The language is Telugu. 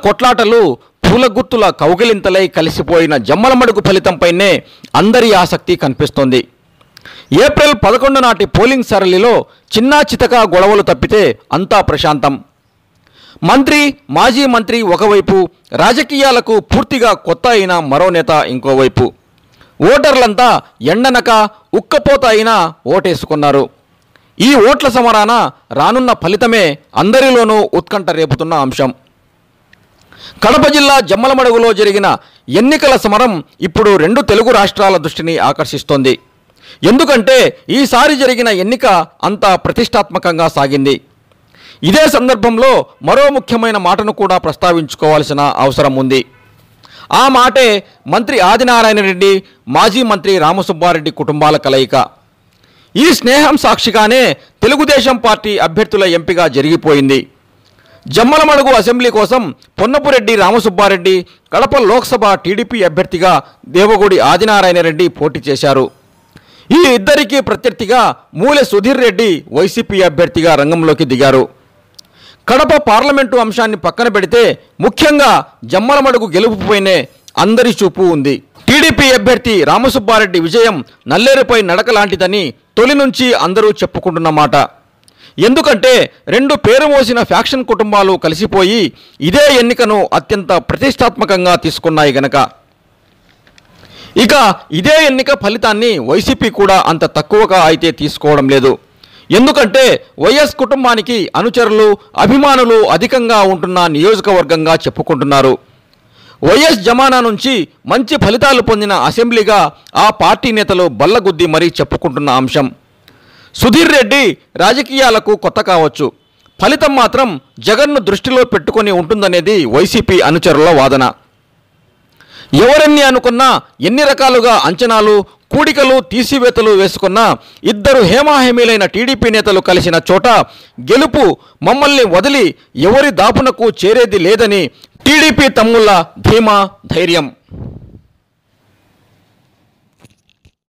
కొట్లాటలు పూల గుత్తుల కౌగిలింతలై కలిసిపోయిన జమ్మలమడుగు ఫలితంపైనే అందరి ఆసక్తి కనిపిస్తోంది. ఏప్రిల్ 11 నాటి పోలింగ్ సరళిలో చిన్నా చితకా గొడవలు తప్పితే అంతా ప్రశాంతం. మంత్రి, మాజీ మంత్రి ఒకవైపు, రాజకీయాలకు పూర్తిగా కొత్త అయిన మరో నేత ఇంకోవైపు. ఓటర్లంతా ఎండనక ఉక్కపోత అయినా ఓటేసుకున్నారు. ఈ ఓట్ల సమరాన రానున్న ఫలితమే అందరిలోనూ ఉత్కంఠ రేపుతున్న అంశం. కడప జిల్లా జమ్మలమడుగులో జరిగిన ఎన్నికల సమరం ఇప్పుడు 2 తెలుగు రాష్ట్రాల దృష్టిని ఆకర్షిస్తోంది. ఎందుకంటే ఈసారి జరిగిన ఎన్నిక అంతా ప్రతిష్టాత్మకంగా సాగింది. ఇదే సందర్భంలో మరో ముఖ్యమైన మాటను కూడా ప్రస్తావించుకోవాల్సిన అవసరం ఉంది. ఆ మాటే మంత్రి ఆదినారాయణ రెడ్డి, మాజీ మంత్రి రామసుబ్బారెడ్డి కుటుంబాల కలయిక. ఈ స్నేహం సాక్షిగానే తెలుగుదేశం పార్టీ అభ్యర్థుల ఎంపిక జరిగిపోయింది. జమ్మలమడుగు అసెంబ్లీ కోసం పొన్నపురెడ్డి రామసుబ్బారెడ్డి, కడప లోక్సభ టీడీపీ అభ్యర్థిగా దేవగూడి ఆదినారాయణ రెడ్డి పోటీ చేశారు. ఈ ఇద్దరికీ ప్రత్యర్థిగా మూలె సుధీర్ రెడ్డి వైసీపీ అభ్యర్థిగా రంగంలోకి దిగారు. కడప పార్లమెంటు అంశాన్ని పక్కన పెడితే ముఖ్యంగా జమ్మలమడుగు గెలుపుపైనే అందరి చూపు ఉంది. టీడీపీ అభ్యర్థి రామసుబ్బారెడ్డి విజయం నల్లేరుపై నడక లాంటిదని తొలి నుంచి అందరూ చెప్పుకుంటున్న మాట. ఎందుకంటే 2 పేరు మోసిన ఫ్యాక్షన్ కుటుంబాలు కలిసిపోయి ఇదే ఎన్నికను అత్యంత ప్రతిష్టాత్మకంగా తీసుకున్నాయి గనక. ఇక ఇదే ఎన్నిక ఫలితాన్ని వైసీపీ కూడా అంత తక్కువగా అయితే తీసుకోవడం లేదు. ఎందుకంటే వైఎస్ కుటుంబానికి అనుచరులు, అభిమానులు అధికంగా ఉంటున్న నియోజకవర్గంగా చెప్పుకుంటున్నారు. వైఎస్ జమానా నుంచి మంచి ఫలితాలు పొందిన అసెంబ్లీగా ఆ పార్టీ నేతలు బల్లగుద్ది మరీ చెప్పుకుంటున్న అంశం. సుధీర్ రెడ్డి రాజకీయాలకు కొత్త కావచ్చు, ఫలితం మాత్రం జగన్ను దృష్టిలో పెట్టుకొని ఉంటుందనేది వైసీపీ అనుచరుల వాదన. ఎవరెన్ని అనుకున్నా, ఎన్ని రకాలుగా అంచనాలు, కూడికలు, తీసివేతలు వేసుకున్నా ఇద్దరు హేమాహేమీలైన టీడీపీ నేతలు కలిసిన చోట గెలుపు మమ్మల్ని వదిలి ఎవరి దాపునకు చేరేది లేదని టీడీపీ తమ్ముళ్ళ ధీమా, ధైర్యం.